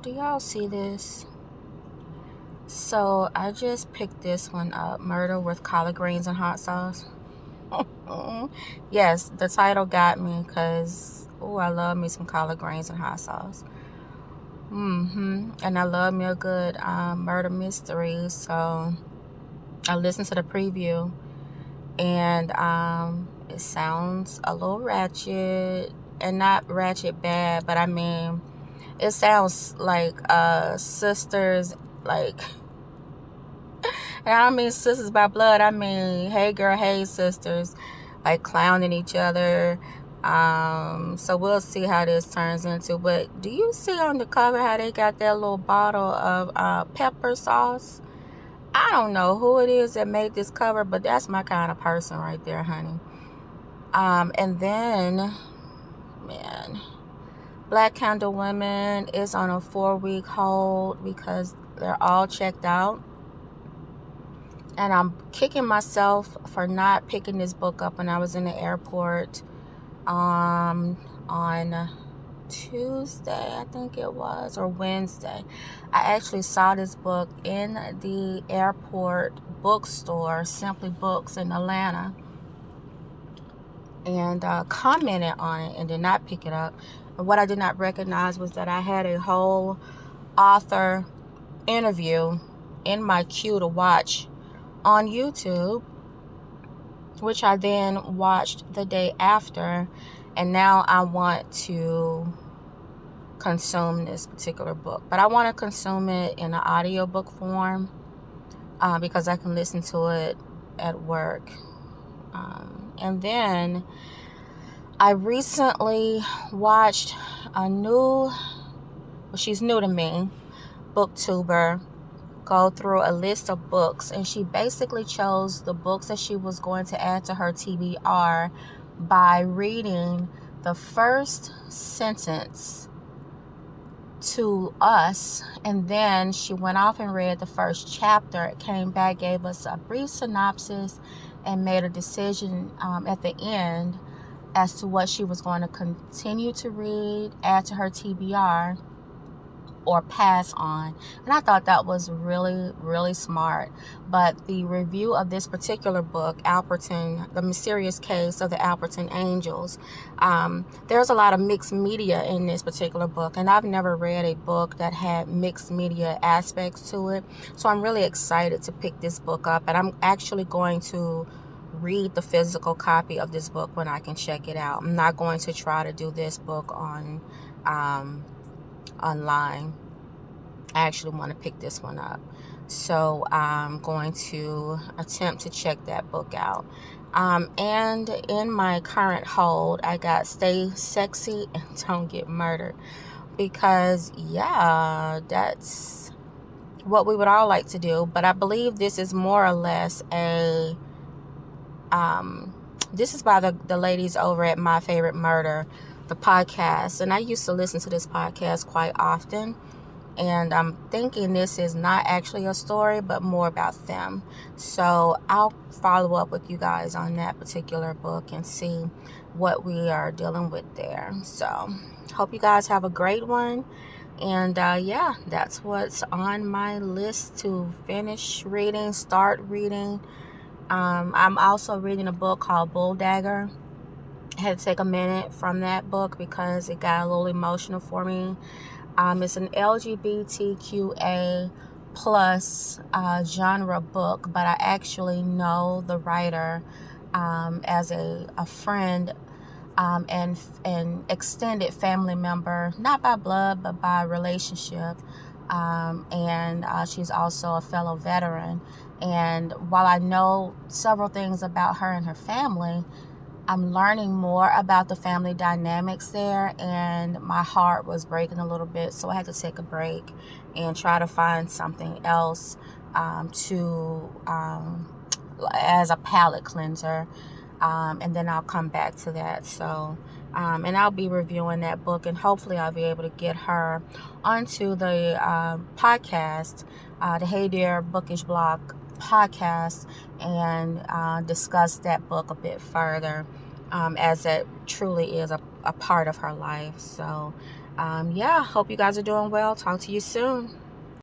Do y'all see this? So I just picked this one up, Murder with Collard Greens and Hot Sauce. Yes, the title got me because, I love me some collard greens and hot sauce. And I love me a good murder mystery. So I listened to the preview, and it sounds a little ratchet, and not ratchet bad, but I mean, it sounds like sisters, like, and I don't mean sisters by blood, I mean, hey girl, hey sisters, like clowning each other. So we'll see how this turns into. But do you see on the cover how they got that little bottle of pepper sauce? I don't know who it is that made this cover, but that's my kind of person right there, honey. And then, man, Black Candle Women is on a 4-week hold because they're all checked out. And I'm kicking myself for not picking this book up when I was in the airport on Tuesday, I think it was, or Wednesday. I actually saw this book in the airport bookstore, Simply Books in Atlanta, and commented on it and did not pick it up. And what I did not recognize was that I had a whole author interview in my queue to watch on YouTube, which I then watched the day after, and now I want to consume this particular book. But I want to consume it in an audiobook form because I can listen to it at work. And then I recently watched she's new to me, booktuber, go through a list of books, and she basically chose the books that she was going to add to her TBR by reading the first sentence to us, and then she went off and read the first chapter. It came back, gave us a brief synopsis, and made a decision at the end as to what she was going to continue to read, add to her TBR, or pass on. And I thought that was really, really smart. But the review of this particular book, Alperton, The Mysterious Case of the Alperton Angels, there's a lot of mixed media in this particular book, and I've never read a book that had mixed media aspects to it. So I'm really excited to pick this book up, and I'm actually going to read the physical copy of this book when I can check it out. I'm not going to try to do this book on online. I actually want to pick this one up, so I'm going to attempt to check that book out. And in my current hold, I got Stay Sexy and Don't Get Murdered, because that's what we would all like to do. But I believe this is more or less this is by the ladies over at My Favorite Murder, the podcast, and I used to listen to this podcast quite often, and I'm thinking this is not actually a story, but more about them. So I'll follow up with you guys on that particular book and see what we are dealing with there. So hope you guys have a great one, and that's what's on my list to start reading. I'm also reading a book called Bulldagger. I had to take a minute from that book because it got a little emotional for me. It's an LGBTQA plus genre book, but I actually know the writer as a friend and extended family member, not by blood, but by relationship. And she's also a fellow veteran. And while I know several things about her and her family, I'm learning more about the family dynamics there, and my heart was breaking a little bit, so I had to take a break and try to find something else as a palate cleanser, and then I'll come back to that. So and I'll be reviewing that book, and hopefully I'll be able to get her onto the podcast, the Hey Dear Bookish Blog podcast, and discuss that book a bit further, as it truly is a part of her life. So Yeah, hope you guys are doing well. Talk to you soon.